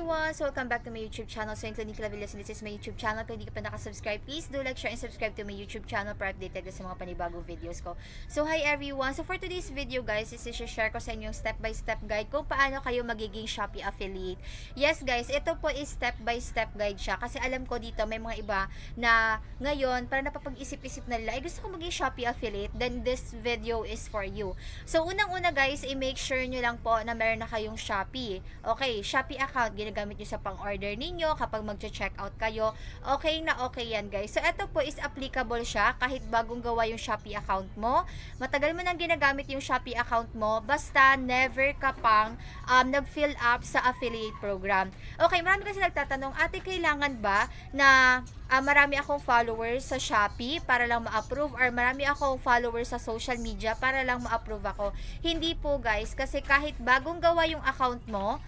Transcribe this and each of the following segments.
everyone! So welcome back to my YouTube channel. So I'm Clinic Lavillas and this is my YouTube channel. Kung hindi ka pa nakasubscribe, please do like, share, and subscribe to my YouTube channel para updated ka sa mga panibagong videos ko. So hi everyone! So for today's video guys, is i-share ko sa inyo yung step-by-step guide kung paano kayo magiging Shopee affiliate. Yes guys, ito po is step-by-step guide siya kasi alam ko dito may mga iba na ngayon para napapag-isip-isip na nila, gusto ko maging Shopee affiliate, then this video is for you. So unang-una guys, i-make sure nyo lang po na meron na kayong Shopee. Okay, Shopee account, ginagamit nyo sa pang-order ninyo kapag mag-check out kayo. Okay na okay yan guys. So ito po is applicable siya kahit bagong gawa yung Shopee account mo. Matagal mo nang ginagamit yung Shopee account mo, basta never ka pang nag-fill up sa affiliate program. Okay, marami kasi nagtatanong, ate kailangan ba na marami akong followers sa Shopee para lang ma-approve or marami akong followers sa social media para lang ma-approve ako? Hindi po guys, kasi kahit bagong gawa yung account mo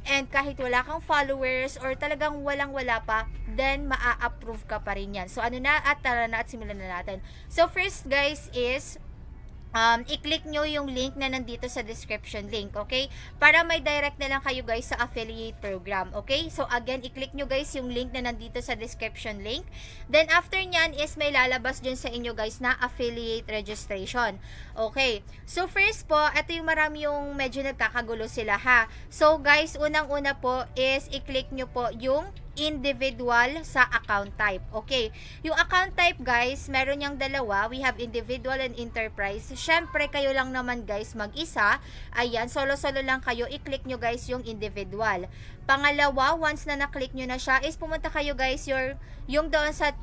and kahit wala kang followers or talagang walang-wala pa, then maa-approve ka pa rin yan. So ano na, at tara na at simulan na natin. So first guys is i-click nyo yung link na nandito sa description link, okay? Para may direct na lang kayo guys sa affiliate program, okay? So again, i-click nyo guys yung link na nandito sa description link. Then after nyan is may lalabas dyan sa inyo guys na affiliate registration. Okay, so first po, ito yung marami yung medyo nagkakagulo sila ha. So guys, unang-una po is i-click nyo po yung individual sa account type. Okay. Yung account type guys, meron yang dalawa. We have individual and enterprise. Syempre, kayo lang naman guys mag-isa. Ayan, solo-solo lang kayo. I-click nyo guys yung individual. Pangalawa, once na na-click nyo na siya, is pumunta kayo guys yung doon sa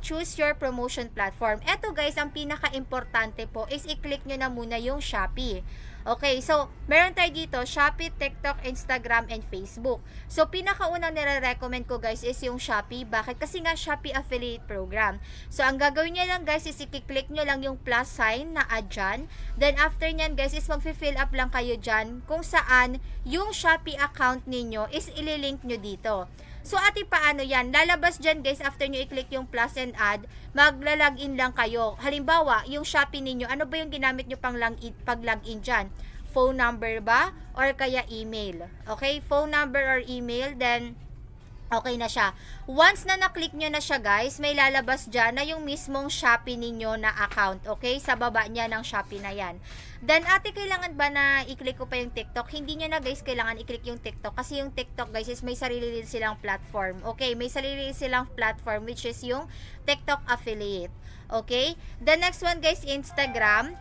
choose your promotion platform. Eto guys, ang pinaka-importante po is i-click nyo na muna yung Shopee. Okay, so meron tayo dito Shopee, TikTok, Instagram, and Facebook. So pinakaunang nire-recommend ko guys is yung Shopee. Bakit? Kasi nga Shopee affiliate program. So ang gagawin nyo lang guys is i-click nyo lang yung plus sign na add dyan. Then after nyan guys is mag-fill up lang kayo dyan kung saan yung Shopee account ninyo is ililink nyo dito. So ate paano yan? Lalabas dyan guys after nyo i-click yung plus and add, magla-login lang kayo. Halimbawa, yung Shopee ninyo, ano ba yung ginamit nyo pag-login dyan? Phone number ba? Or kaya email? Okay, phone number or email, then okay na siya. Once na na-click nyo na siya guys, may lalabas dyan na yung mismong Shopee ninyo na account. Okay, sa baba niya ng Shopee na yan. Then ate, kailangan ba na i-click ko pa yung TikTok? Hindi nyo na guys kailangan i-click yung TikTok kasi yung TikTok guys is may sarili din silang platform. Okay, may sarili silang platform which is yung TikTok affiliate. Okay, the next one guys, Instagram.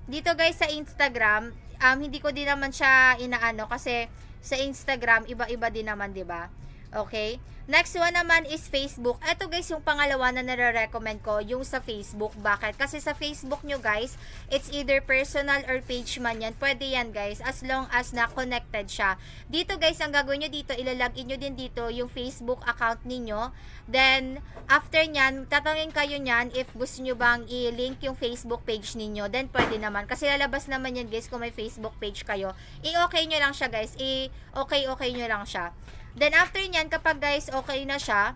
Dito guys sa Instagram, hindi ko din naman siya inaano kasi sa Instagram iba-iba din naman, 'di ba? Okay? Next one naman is Facebook. Ito guys yung pangalawa na nare-recommend ko, yung sa Facebook. Bakit? Kasi sa Facebook nyo guys, it's either personal or page man yan. Pwede yan guys, as long as na connected siya. Dito guys, ang gagawin nyo dito, ilalagin nyo din dito yung Facebook account ninyo. Then, after nyan, tatanungin kayo nyan if gusto nyo bang i-link yung Facebook page ninyo. Then, pwede naman. Kasi lalabas naman yan guys kung may Facebook page kayo. I-okay nyo lang siya guys. I-okay nyo lang siya. Then after nyan, kapag guys okay na siya,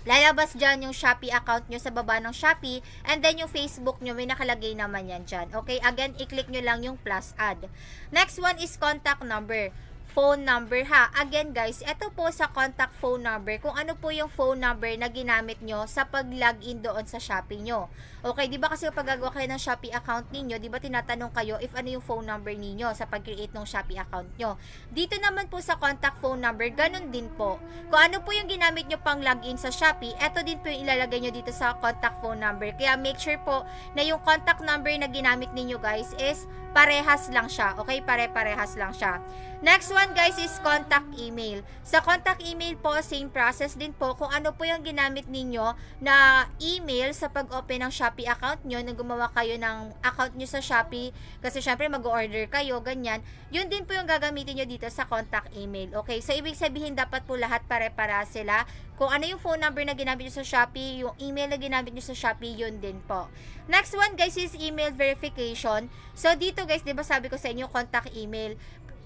lalabas dyan yung Shopee account nyo sa baba ng Shopee, and then yung Facebook nyo, may nakalagay naman yan dyan. Okay, again, i-click nyo lang yung plus add. Next one is contact number. Phone number ha. Again guys, ito po sa contact phone number, kung ano po yung phone number na ginamit nyo sa pag-login doon sa Shopee nyo. Okay, di ba kasi kapag gagawa kayo ng Shopee account ninyo, di ba tinatanong kayo if ano yung phone number ninyo sa pag-create ng Shopee account nyo. Dito naman po sa contact phone number, ganun din po. Kung ano po yung ginamit nyo pang login sa Shopee, ito din po yung ilalagay nyo dito sa contact phone number. Kaya make sure po na yung contact number na ginamit ninyo guys is parehas lang siya. Okay, pare-parehas lang siya. Next one guys is contact email. Sa contact email po, same process din po. Kung ano po yung ginamit ninyo na email sa pag-open ng Shopee account nyo, na gumawa kayo ng account nyo sa Shopee, kasi syempre mag-order kayo, ganyan. Yun din po yung gagamitin nyo dito sa contact email. Okay, so ibig sabihin dapat po lahat pare-para sila. Kung ano yung phone number na ginamit nyo sa Shopee, yung email na ginamit nyo sa Shopee, yun din po. Next one guys is email verification. So dito guys, di ba sabi ko sa inyo contact email,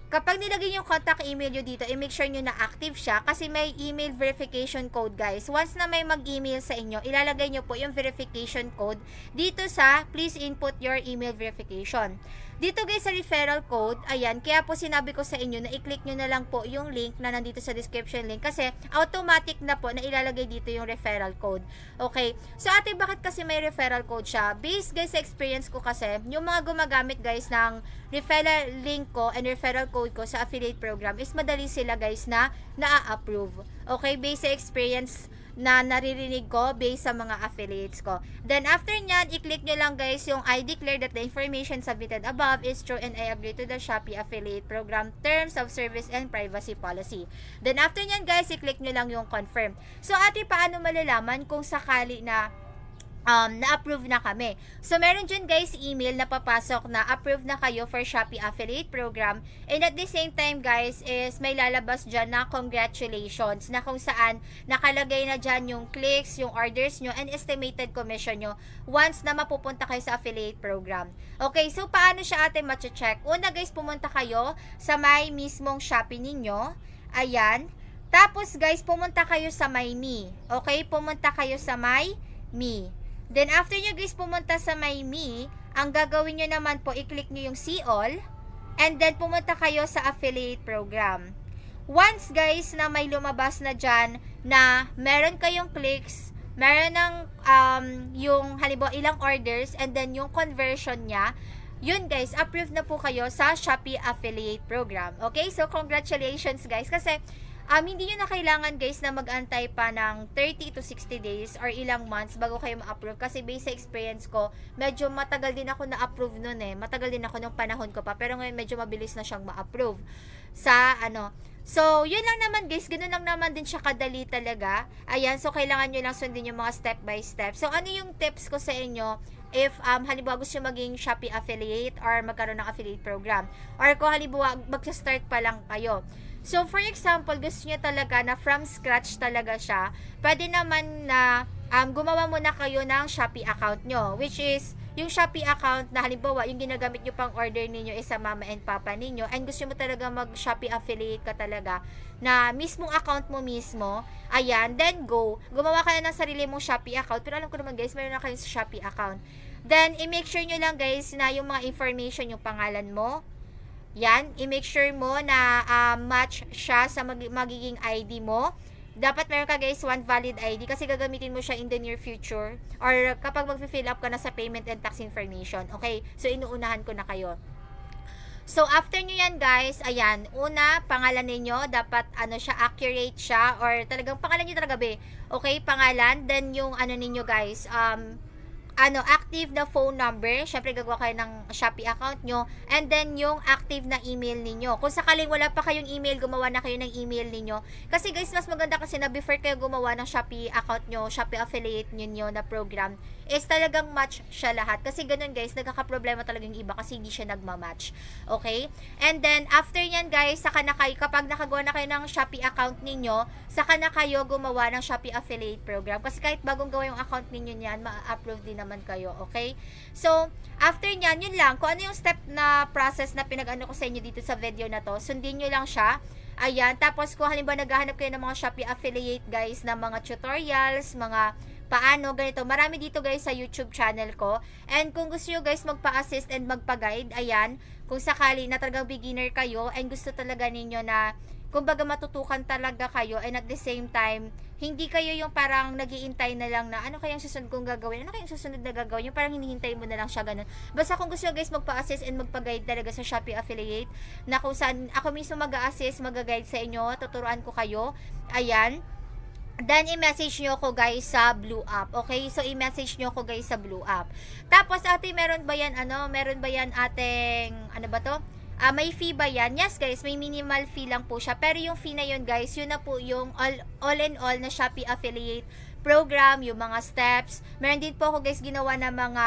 kapag nilagay yung contact email nyo dito, i-make sure nyo na active siya kasi may email verification code guys. Once na may mag-email sa inyo, ilalagay nyo po yung verification code dito sa please input your email verification. Dito guys sa referral code, ayan, kaya po sinabi ko sa inyo na i-click nyo na lang po yung link na nandito sa description link kasi automatic na po na ilalagay dito yung referral code. Okay? So ate, bakit kasi may referral code siya? Based guys sa experience ko kasi, yung mga gumagamit guys ng referral link ko and referral code ko sa affiliate program is madali sila guys na na-approve. Okay? Based sa experience na naririnig ko based sa mga affiliates ko. Then after nyan, i-click nyo lang guys yung I declare that the information submitted above is true and I agree to the Shopee affiliate program terms of service and privacy policy. Then after nyan guys, i-click nyo lang yung confirm. So ate, paano malalaman kung sakali na na-approve na kami? So, meron dyan guys email na papasok na approve na kayo for Shopee Affiliate Program, and at the same time guys is may lalabas dyan na congratulations na kung saan nakalagay na dyan yung clicks, yung orders nyo, and estimated commission nyo once na mapupunta kayo sa affiliate program. Okay, so paano siya ate mache-check? Una guys, pumunta kayo sa may mismong Shopee ninyo. Ayan. Tapos guys, pumunta kayo sa My Me. Okay, pumunta kayo sa My Me. Then, after nyo guys pumunta sa My Me, ang gagawin nyo naman po, i-click nyo yung See All, and then pumunta kayo sa affiliate program. Once guys na may lumabas na dyan na meron kayong clicks, meron ng yung halimbawa ilang orders, and then yung conversion niya, yun guys, approve na po kayo sa Shopee affiliate program. Okay, so congratulations guys, kasi hindi nyo na kailangan guys na mag-antay pa ng 30 to 60 days or ilang months bago kayo ma-approve, kasi based sa experience ko, medyo matagal din ako na-approve nun matagal din ako nung panahon ko pa, pero ngayon medyo mabilis na siyang ma-approve sa so yun lang naman guys, ganun lang naman din siya kadali talaga. Ayan, so kailangan nyo lang sundin yung mga step by step. So ano yung tips ko sa inyo if halimbawa gusto nyo maging Shopee affiliate or magkaroon ng affiliate program, or kung halimbawa magsa-start pa lang kayo. So, for example, gusto nyo talaga na from scratch talaga siya, pwede naman na gumawa muna kayo ng Shopee account nyo, which is yung Shopee account na halimbawa yung ginagamit nyo pang order ninyo is sa mama and papa ninyo, and gusto mo talaga mag Shopee affiliate ka talaga na mismong account mo mismo. Ayan, then gumawa ka na ng sarili mong Shopee account. Pero alam ko naman guys, mayroon na kayo sa Shopee account. Then i-make sure nyo lang guys na yung mga information, yung pangalan mo, yan, i-make sure mo na match siya sa magiging ID mo. Dapat meron ka guys one valid ID kasi gagamitin mo siya in the near future or kapag mag-fill up ka na sa payment and tax information. Okay, so inuunahan ko na kayo. So after nyo yan guys, ayan, una, pangalan ninyo, dapat siya, accurate siya, or talagang pangalan nyo talaga okay, pangalan, then yung ninyo guys, active na phone number, syempre gagawa kayo ng Shopee account nyo, and then yung active na email ninyo. Kung sakaling wala pa kayong email, gumawa na kayo ng email ninyo. Kasi guys, mas maganda kasi na before kayo gumawa ng Shopee account nyo, Shopee affiliate nyo na program, is talagang match siya lahat. Kasi ganun guys, nagkakaproblema talaga yung iba kasi hindi siya nagmamatch. Okay? And then, after yan guys, saka na kayo, kapag nakagawa na kayo ng Shopee account ninyo, saka na kayo gumawa ng Shopee affiliate program. Kasi kahit bagong gawa yung account ninyo niyan, ma-approve din naman kayo. Okay? So, after nyan, yun lang. Kung ano yung step na process na pinag-ano ko sa inyo dito sa video na to, sundin nyo lang siya. Ayan. Tapos, kung halimbawa naghahanap kayo ng mga Shopee affiliate guys, na mga tutorials, mga paano, ganito. Marami dito guys sa YouTube channel ko. And kung gusto nyo guys magpa-assist and magpa-guide, ayan, kung sakali na talagang beginner kayo and gusto talaga ninyo na kumbaga matutukan talaga kayo, and at the same time, hindi kayo yung parang nag-iintay na lang na ano kayang susunod kong gagawin, ano kayang susunod na gagawin, yung parang hinihintay mo na lang siya, ganun. Basta kung gusto nyo guys magpa-assist and magpa-guide talaga sa Shopee affiliate, na kung saan ako mismo mag-a-assist, mag-guide sa inyo, tuturuan ko kayo, ayan. Then, i-message nyo ko guys sa Blue App. Okay? So, i-message nyo ko guys sa Blue App. Tapos, ate, meron ba yan, ating, ba to? May fee ba yan? Yes guys, may minimal fee lang po siya. Pero yung fee na yun guys, yun na po yung all in all na Shopee affiliate program, yung mga steps. Meron din po ako guys ginawa na mga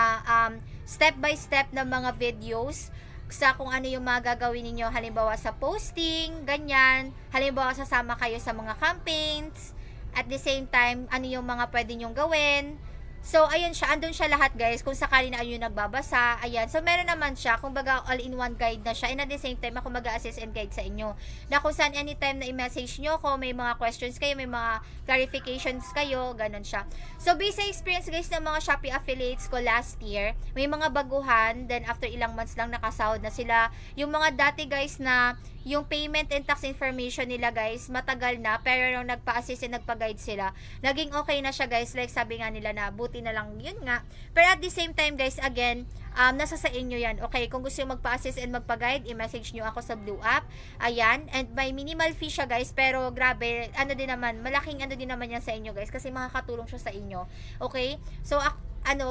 step by step na mga videos sa kung ano yung mga gagawin ninyo. Halimbawa sa posting, ganyan. Halimbawa sasama kayo sa mga campaigns. At the same time, ano yung mga pwede nyong gawin. So, ayan siya, andun siya lahat guys, kung sakali na ayun nagbabasa, ayan. So, meron naman siya, kumbaga all-in-one guide na siya, and at the same time, ako mag-assist and guide sa inyo. Na kung saan anytime na i-message nyo ko, may mga questions kayo, may mga clarifications kayo, ganun siya. So, based sa experience guys ng mga Shopee affiliates ko last year, may mga baguhan, then after ilang months lang nakasahod na sila. Yung mga dati guys na yung payment and tax information nila guys, matagal na, pero nung nagpa-assist and nagpa-guide sila, naging okay na siya guys, like sabi nga nila na buti na lang yun nga. Pero at the same time guys, again, nasa sa inyo yan. Okay, kung gusto yung magpa-assist and magpa-guide, i-message nyo ako sa Blue App. Ayan, and may minimal fee siya guys, pero grabe, ano din naman, malaking ano din naman yan sa inyo guys, kasi makakatulong siya sa inyo. Okay, so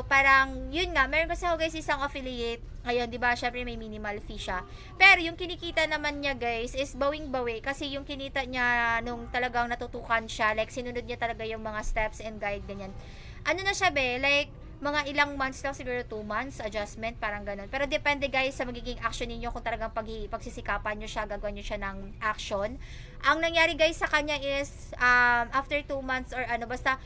parang, yun nga, meron kasi ako guys isang affiliate, ngayon, di ba, syempre may minimal fee siya. Pero yung kinikita naman niya guys is bawing-bawi, kasi yung kinita niya nung talagang natutukan siya, like sinunod niya talaga yung mga steps and guide, ganyan. Ano na siya be, like, mga ilang months lang, siguro 2 months, adjustment, parang ganun. Pero depende guys sa magiging action ninyo, kung talagang pagsisikapan nyo siya, gagawin nyo siya ng action. Ang nangyari guys sa kanya is, after 2 months or basta,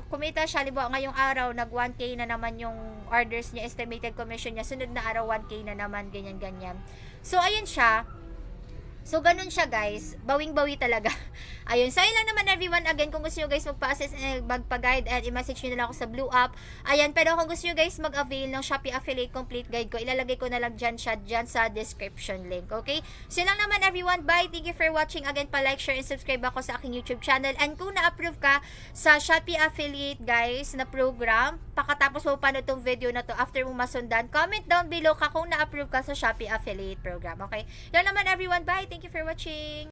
kumita siya, libo, ngayong araw, nag 1K na naman yung orders niya, estimated commission niya, sunod na araw, 1K na naman, ganyan-ganyan. So, ayun siya. So, ganun siya guys. Bawing-bawi talaga. Ayun. So, ayun lang naman everyone. Again, kung gusto nyo guys magpa-assist and magpa-guide, and i-message nyo na lang ako sa Blue App. Ayan. Pero kung gusto nyo guys mag-avail ng Shopee Affiliate Complete Guide ko, ilalagay ko na lang dyan siya dyan sa description link. Okay? So, yun lang naman everyone. Bye. Thank you for watching. Again, pa-like, share, and subscribe ako sa aking YouTube channel. And kung na-approve ka sa Shopee Affiliate guys na program, pakatapos mo pa na itong video na to, after mo masundan, comment down below ka kung na-approve ka sa Shopee Affiliate program. Okay? Yun lang naman everyone. Bye. Thank you for watching.